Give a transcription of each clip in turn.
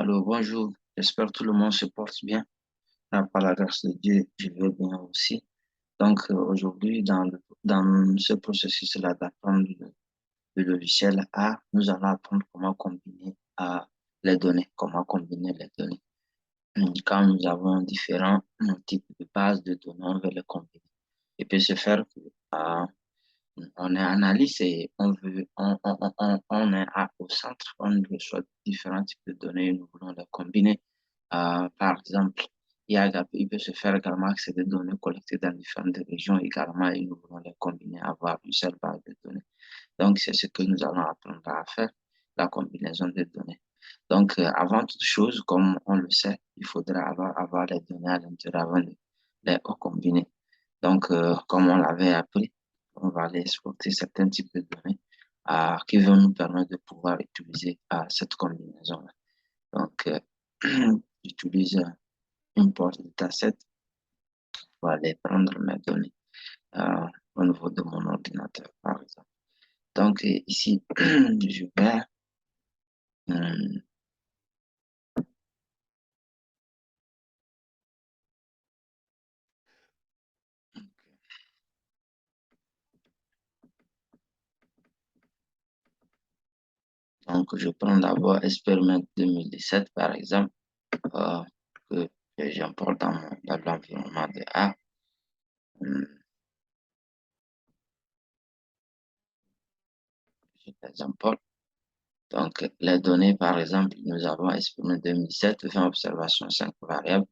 Alors, bonjour, j'espère que tout le monde se porte bien. Par la grâce de Dieu, je vais bien aussi. Donc, aujourd'hui, dans ce processus-là d'apprendre le logiciel A, nous allons apprendre comment combiner les données, comment combiner les données. Quand nous avons différents types de bases de données, on veut les combiner. Il peut se faire que on est analyste et on est au centre, on reçoit différents types de données, nous voulons les combiner. Par exemple, il peut se faire également que c'est des données collectées dans différentes régions également et nous voulons les combiner, avoir une seule base de données. Donc, c'est ce que nous allons apprendre à faire, la combinaison des données. Donc, avant toute chose, comme on le sait, il faudra avoir les données à l'intérieur avant de les combiner. Donc, comme on l'avait appris, on va aller exporter certains types de données qui vont nous permettre de pouvoir utiliser cette combinaison-là. Donc, j'utilise import dataset pour aller prendre mes données au niveau de mon ordinateur, par exemple. Donc, ici, je vais euh, donc, je prends d'abord Experiment 2017, par exemple, euh, que j'importe dans l'environnement de A. Hum, Je les importe. Donc, les données, par exemple, nous avons Experiment 2017, 20 observations, 5 variables.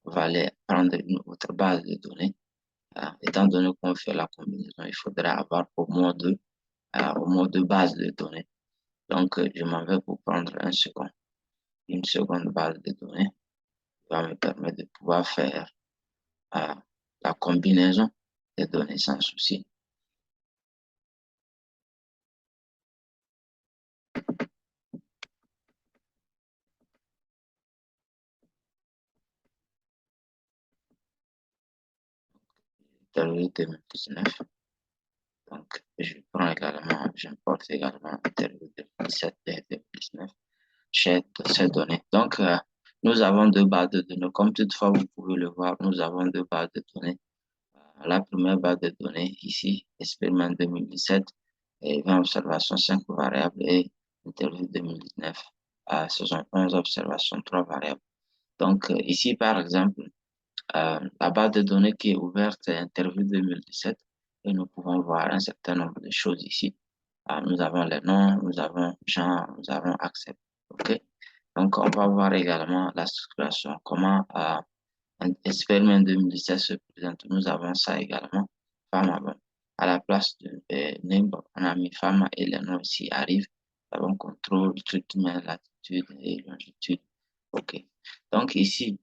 On va aller prendre une autre base de données. Étant donné qu'on fait la combinaison, il faudra avoir au moins deux bases de données. Donc, je m'en vais pour prendre une seconde base de données qui va me permettre de pouvoir faire euh, la combinaison des données sans souci. Interview 2019. Donc, je prends également, j'importe également interview 2017 et 2019 chez ces données. Donc, nous avons deux bases de données. Comme toutefois, vous pouvez le voir, nous avons deux bases de données. La première base de données, ici, expériment 2017, et 20 observations, 5 variables, et interview 2019, ce sont 11 observations, 3 variables. Donc, ici, par exemple, la base de données qui est ouverte est interview 2017, et nous pouvons voir un certain nombre de choses ici. Nous avons les noms, nous avons genre, nous avons accès. OK? Donc, on va voir également la structuration, comment un expériment 2017 se présente. Nous avons ça également. Pharma, bon. À la place de name, on a mis pharma et les noms ici arrivent. Nous avons contrôle, traitement, latitude et longitude. OK. Donc ici,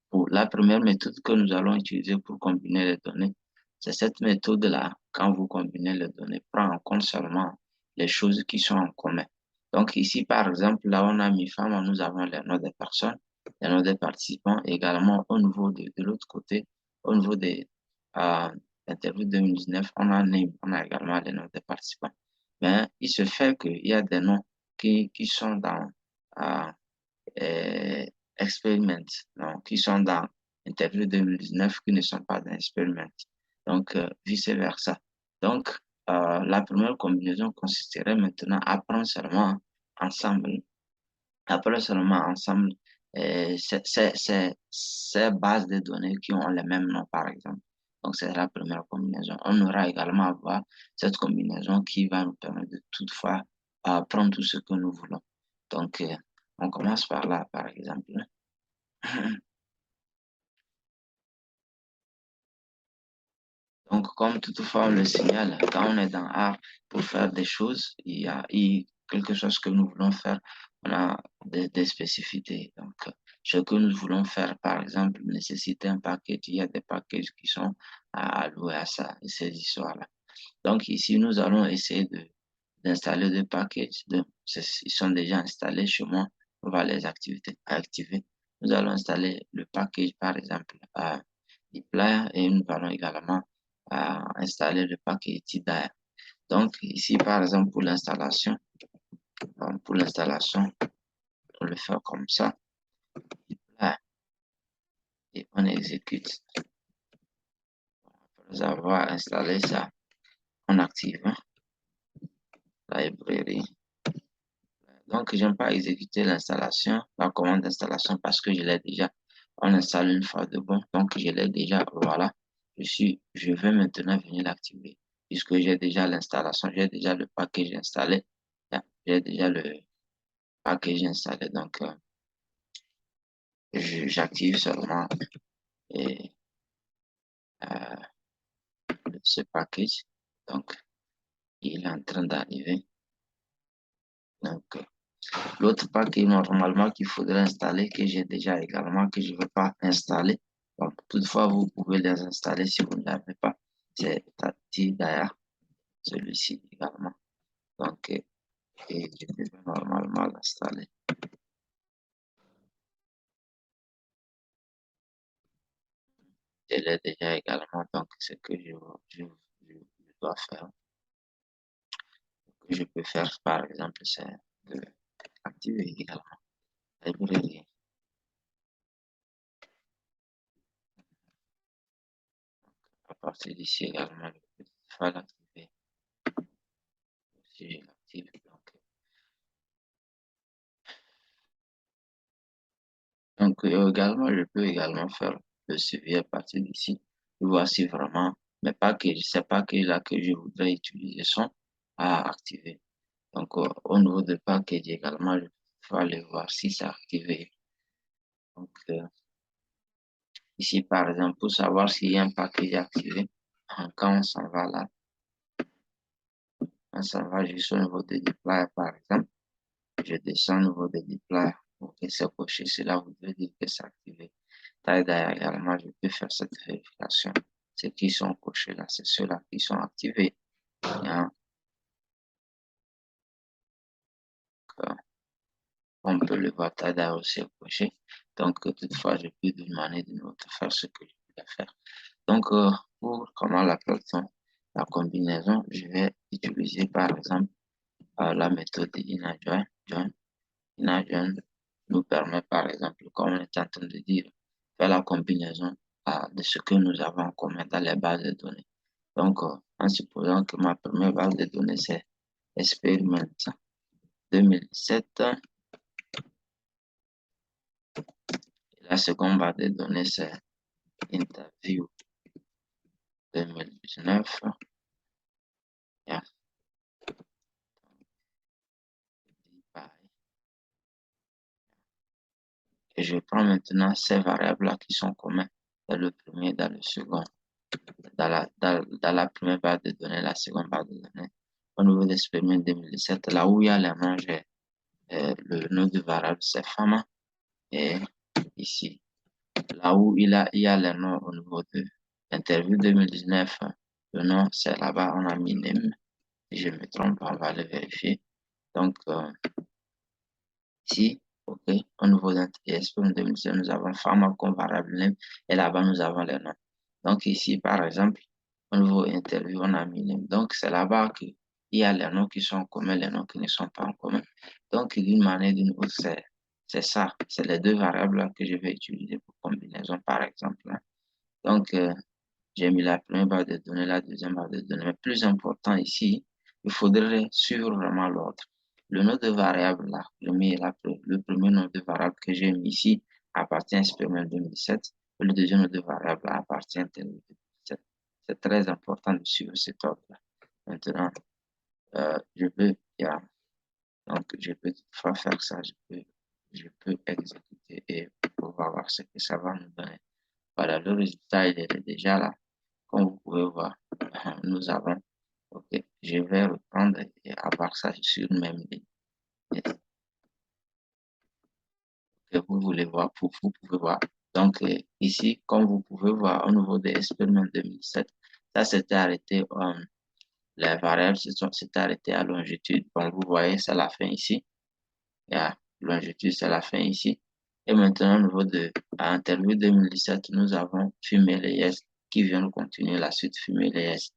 pour la première méthode que nous allons utiliser pour combiner les données, c'est cette méthode-là, quand vous combinez les données, prend en compte seulement les choses qui sont en commun. Donc ici, par exemple, là, on a mis pharma, nous avons les noms des personnes, les noms des participants. Également, au niveau de l'autre côté, au niveau des euh, interviews 2019, on a name, on a également les noms des participants. Mais il se fait qu'il y a des noms qui sont dans euh, euh, experiment, non, qui sont dans interview 2019, qui ne sont pas dans experiment. Donc, vice-versa. Donc, la première combinaison consisterait maintenant à prendre seulement ensemble après seulement ensemble, ces bases de données qui ont les mêmes noms, par exemple. Donc, c'est la première combinaison. On aura également à voir cette combinaison qui va nous permettre de toutefois prendre tout ce que nous voulons. Donc, on commence par là, par exemple. Donc, comme toutefois on le signale, quand on est dans art pour faire des choses, quelque chose que nous voulons faire, on a des spécificités. Donc, ce que nous voulons faire, par exemple, nécessite un package. Il y a des packages qui sont alloués à ça, et ces histoires-là. Donc, ici, nous allons essayer d'installer des packages. Ils sont déjà installés chez moi. On va les activer. Nous allons installer le package, par exemple, à dplyr et nous allons également installer le package TDAR. Donc, ici, par exemple, pour l'installation, on le fait comme ça. Là, et on exécute. Après avoir installé ça, on active la librairie. Donc, j'aime pas exécuter l'installation, la commande d'installation parce que je l'ai déjà. On installe une fois de bon, donc je l'ai déjà. Voilà, je vais maintenant venir l'activer puisque j'ai déjà l'installation, j'ai déjà le package installé. J'ai déjà le package installé, donc j'active seulement et, euh, ce package. Donc, il est en train d'arriver. Donc, l'autre package normalement qu'il faudrait installer, que j'ai déjà également, que je ne veux pas installer. Donc, toutefois, vous pouvez les installer si vous ne l'avez pas. C'est Tati d'ailleurs, celui-ci également. Donc, et je vais normalement l'installer. Je l'ai déjà également, donc ce que je dois faire, que je peux faire par exemple, c'est de activer également la librairie. À partir d'ici également, je peux faire l'activer. Si je l'active, donc également, je peux également faire le suivi à partir d'ici. Voici vraiment mes packages, ces packages-là que je voudrais utiliser sont à activer. Donc, au niveau de package également, je peux aller voir si c'est activé. Donc, ici, par exemple, pour savoir s'il y a un package activé, quand on s'en va là, on s'en va juste au niveau de deploy, par exemple. Je descends au niveau de deploy pour que c'est coché. Cela voudrait dire que c'est activé. D'ailleurs, également, je peux faire cette vérification. Ceux qui sont cochés là, c'est ceux-là qui sont activés. Hein. On peut le voir, d'ailleurs aussi coché. Donc, toutefois, je peux d'une manière ou d'une autre faire ce que je voulais faire. Donc, pour comment l'appelle-t-on? La combinaison, je vais utiliser par exemple la méthode de InAjoin. InAjoin nous permet par exemple, comme on est en train de dire, faire la combinaison de ce que nous avons en commun dans les bases de données. Donc, en supposant que ma première base de données, c'est Experiment 2007, et la seconde base de données, c'est Interview 2019. Yeah. Et je prends maintenant ces variables-là qui sont communs dans le premier, dans le second, dans la première base de données, la seconde base de données. Au niveau d'expérience 2017, là où il y a les noms, j'ai le nom de variable, c'est Fama. Et ici, là où il y a les noms au niveau de l'interview 2019, le nom, c'est là-bas, on a mis name. Si je me trompe, on va le vérifier. Donc, ici, OK, au niveau d'ESP 2017, nous avons Pharma comme variable name et là-bas, nous avons les noms. Donc, ici, par exemple, au niveau interview, on a mis name. Donc, c'est là-bas qu'il y a les noms qui sont en commun, les noms qui ne sont pas en commun. Donc, d'une manière ou d'une autre, c'est ça. C'est les deux variables que je vais utiliser pour combinaison, par exemple. Donc, j'ai mis la première base de données, la deuxième base de données. Mais plus important ici, il faudrait suivre vraiment l'ordre. Le nom de variable, là, le premier nom de variable que j'ai mis ici appartient à expérimental 2007 et le deuxième nom de variable appartient à Intel 2007. C'est très important de suivre cet ordre-là. Maintenant, donc, je peux toutefois faire ça, je peux exécuter et pouvoir voir ce que ça va nous donner. Voilà, le résultat, il est déjà là. Comme vous pouvez voir, nous avons, ok, je vais reprendre et avoir ça sur une même ligne. Que vous voulez voir, vous pouvez voir. Donc, ici, comme vous pouvez voir, au niveau des expériments 2007, ça s'était arrêté, les variables s'étaient arrêtées à longitude. Bon, vous voyez, c'est la fin ici. Yeah, longitude, c'est la fin ici. Et maintenant, au niveau de l'interview 2017, nous avons fumé les yes qui viennent continuer la suite fumé les yes.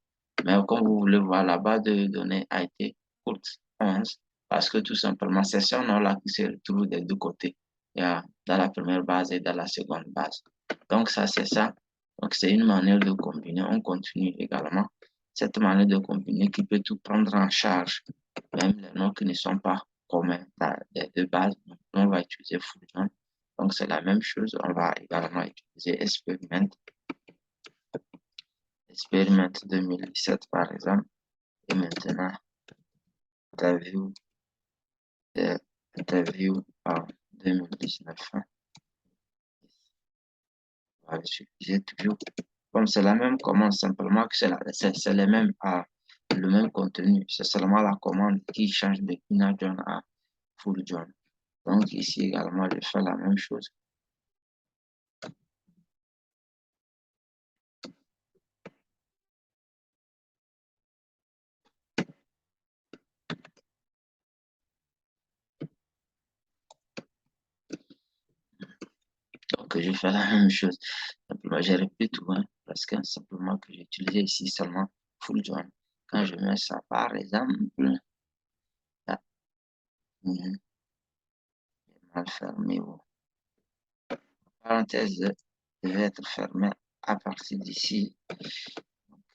Mais comme vous voulez voir, la base de données a été courte, 11. Parce que tout simplement, c'est ce nom-là qui se retrouve des deux côtés. Il y a dans la première base et dans la seconde base. Donc, ça, c'est ça. Donc, c'est une manière de combiner. On continue également. Cette manière de combiner qui peut tout prendre en charge, même les noms qui ne sont pas communs des deux bases. On va utiliser full join. Donc, c'est la même chose. On va également utiliser experiment. Experiment 2017, par exemple. Et maintenant, interview, interview en 2019. On va utiliser toujours. Comme c'est la même commande, simplement que c'est les mêmes, le même contenu. C'est seulement la commande qui change de inner join à full join. Donc ici également, je fais la même chose. Donc je fais la même chose. Simplement, je répète tout, hein, parce que simplement que j'ai utilisé ici seulement full join. Quand je mets ça par exemple, là, mal fermé, ou parenthèse devait être fermée à partir d'ici.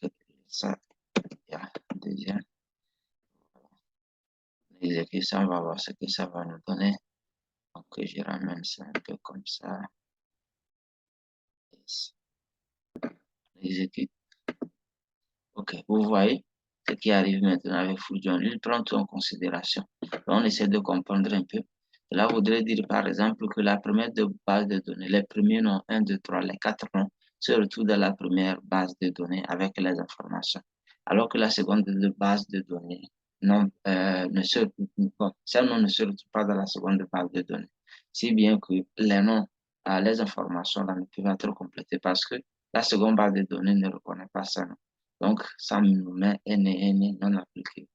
Donc ça, il y a deuxième. L'exécution, on va voir ce que ça va nous donner. Donc, je ramène ça un peu comme ça. Exécute. OK, vous voyez ce qui arrive maintenant avec Fusion. Il prend tout en considération. Donc, on essaie de comprendre un peu. Cela voudrait dire, par exemple, que la première base de données, les premiers noms, 1, 2, 3, les 4 noms, se retrouvent dans la première base de données avec les informations. Alors que la seconde base de données non, ces noms ne se retrouvent pas dans la seconde base de données. Si bien que les noms, les informations là, ne peuvent être complétées parce que la seconde base de données ne reconnaît pas ça. Donc, ça nous met NN non appliqué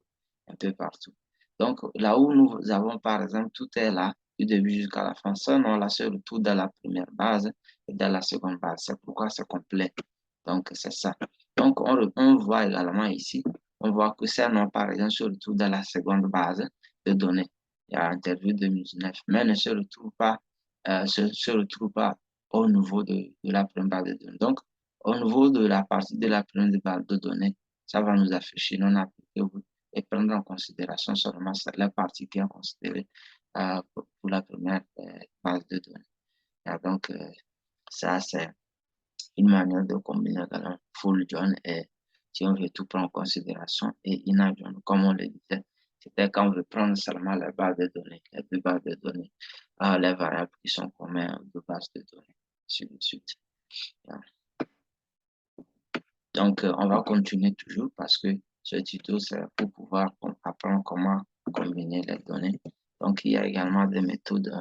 un peu partout. Donc, là où nous avons, par exemple, tout est là, du début jusqu'à la fin. Ça, non, là, se retrouve dans la première base et dans la seconde base. C'est pourquoi c'est complet. Donc, c'est ça. Donc, on voit également ici, on voit que ça, non, par exemple, se retrouve dans la seconde base de données. Il y a interview 2019, mais ne se retrouve pas au niveau de la première base de données. Donc, au niveau de la partie de la première base de données, ça va nous afficher non appliqué et prendre en considération seulement la partie qui est considérée pour la première base de données. Et donc, ça, c'est une manière de combiner dans full join et si on veut tout prendre en considération et inner join, comme on le disait, c'était quand on veut prendre seulement les bases de données, les deux bases de données, les variables qui sont communes aux deux bases de données, ainsi de suite. Donc, on va continuer toujours parce que ce tuto, c'est pour pouvoir apprendre comment combiner les données. Donc, il y a également des méthodes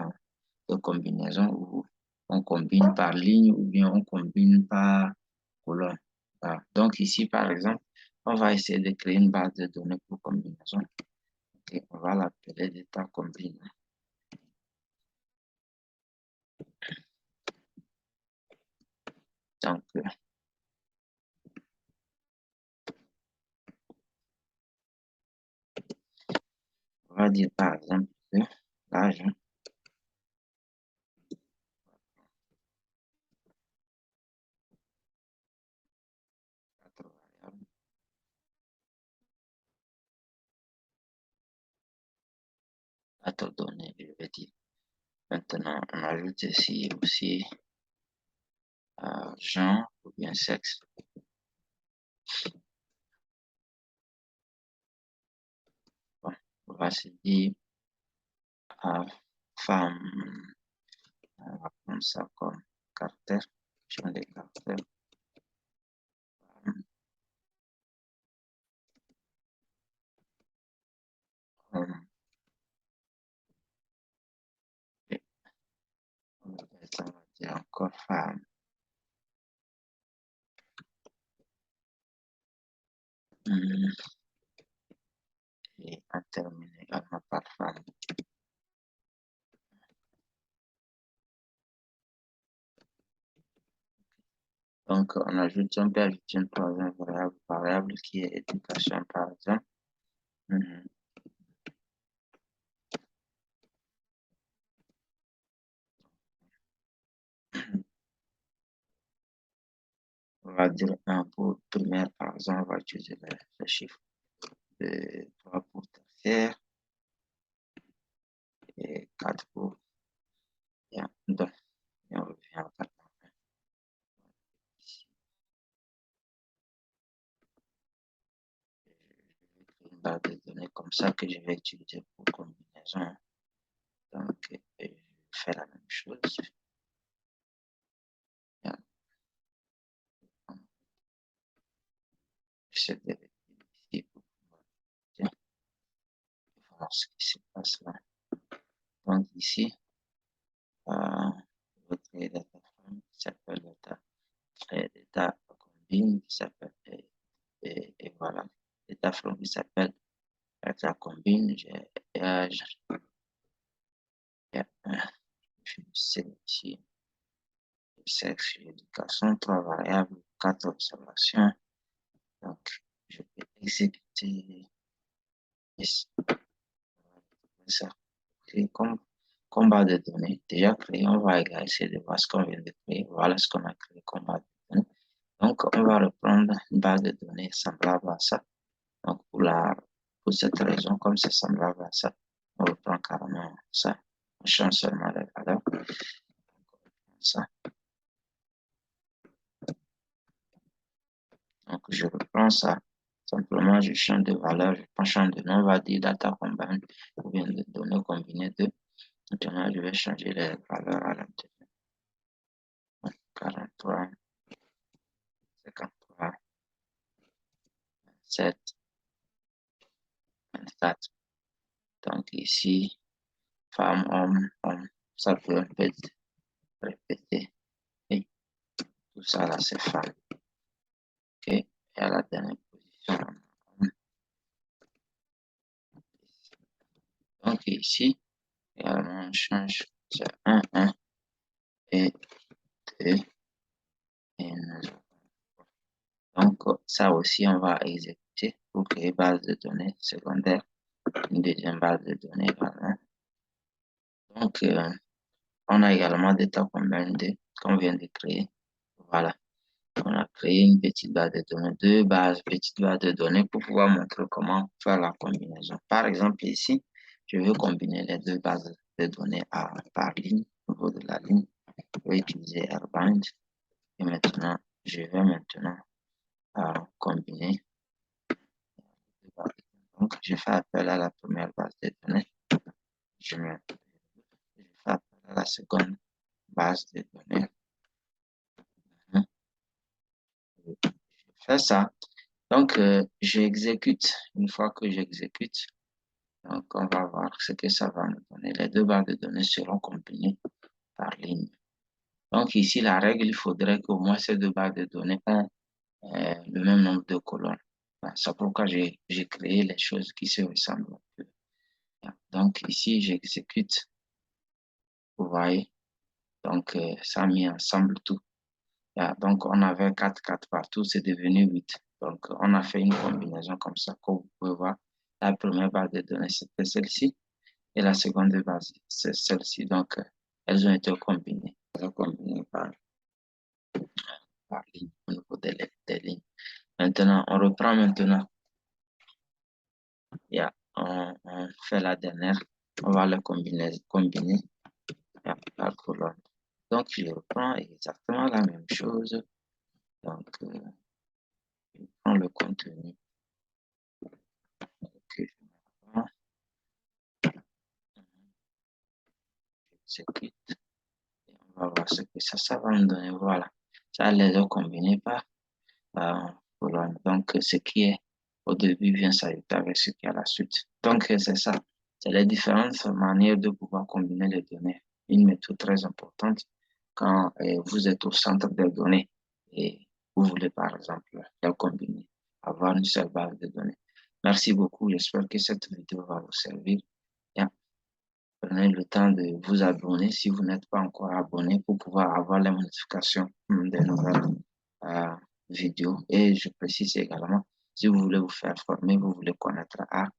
de combinaison où on combine par ligne ou bien on combine par colonne. Voilà. Donc, ici, par exemple, on va essayer de créer une base de données pour combinaison. Et on va l'appeler data combine. Donc, on va dire par exemple que l'âge, 4 variables, 4 données, je vais dire. Maintenant, on ajoute ici aussi genre ou bien sexe. Bon, on va se dire femme. On va prendre ça comme caractère. Champ des caractères. Homme. Et on va dire encore femme. Et on termine également par femme. Donc, on peut ajouter une troisième variable qui est éducation, par exemple. va dire 1 pour primaire, par exemple, on va utiliser le chiffre de 3 pour tertiaire et 4 pour bien. Donc, et on revient à 4. Ici, je vais créer une base de données comme ça que je vais utiliser pour combinaison. Donc, je vais faire la même chose. Bien. J'essaie de ici pour pouvoir voir ce qui se passe là. Donc, ici, votre data frame qui s'appelle data combine qui s'appelle et voilà data frame qui s'appelle data combine je sais ici sexe éducation 3 variables 4 observations donc je peux exécuter ça créer comme base de données déjà créé on va essayer de voir ce qu'on vient de créer voilà ce qu'on a créé comme base de données. Donc, on va reprendre une base de données semblable à ça. Donc, pour cette raison, comme c'est semblable à ça, on reprend carrément ça. On change seulement les valeurs. Ça. Donc, je reprends ça. Simplement, je change de valeur, je prends change de nom, on va dire data combine ou bien de données combinées de. Maintenant, je vais changer les valeurs à l'intérieur. 43, 53, 27, 24. Donc, ici, femme, homme, ça peut un peu répéter. Et tout ça là, c'est femme. Ok, et à la dernière position, donc ici, également, on change, c'est 1, 1 et 2 et nous donc, ça aussi, on va exécuter pour créer base de données secondaire, une deuxième base de données également. Donc, on a également des temps qu'on vient de créer. Voilà. On a créé une petite base de données, deux bases, petites bases de données pour pouvoir montrer comment faire la combinaison. Par exemple, ici, je veux combiner les deux bases de données par ligne, au niveau de la ligne. Je vais utiliser AirBind. Et maintenant, je vais maintenant combiner. Donc, je fais appel à la première base de données. Je fais appel à la seconde base de données. Je fais ça. Donc, j'exécute. Une fois que j'exécute, donc on va voir ce que ça va nous donner. Les deux bases de données seront combinées par ligne. Donc, ici, la règle, il faudrait qu'au moins ces deux bases de données aient le même nombre de colonnes. C'est pourquoi j'ai créé les choses qui se ressemblent un peu. Donc, ici, j'exécute. Vous voyez, donc ça a mis ensemble tout. Donc, on avait 4 4 partout, c'est devenu 8. Donc, on a fait une combinaison comme ça, comme vous pouvez voir. La première base de données, c'était celle-ci, et la seconde base, c'est celle-ci. Donc, elles ont été combinées. Elles ont combiné par ligne, au niveau des lignes. Maintenant, on reprend maintenant. On fait la dernière. On va les combiner par colonne. Donc, je reprends exactement la même chose. Donc, je prends le contenu que j'exécute. On va voir ce que ça va me donner. Voilà. Ça les a combinés par colonne. Donc, ce qui est au début vient s'ajouter avec ce qui est à la suite. Donc, c'est ça. C'est les différentes manières de pouvoir combiner les données. Une méthode très importante quand vous êtes au centre des données et vous voulez, par exemple, les combiner, avoir une seule base de données. Merci beaucoup. J'espère que cette vidéo va vous servir. Bien, prenez le temps de vous abonner si vous n'êtes pas encore abonné pour pouvoir avoir les notifications des nouvelles euh, vidéos. Et je précise également, si vous voulez vous faire former, vous voulez connaître l'art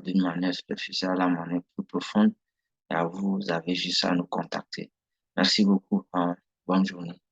d'une manière superficielle, à la manière plus profonde, vous avez juste à nous contacter. Merci beaucoup. Bonne journée.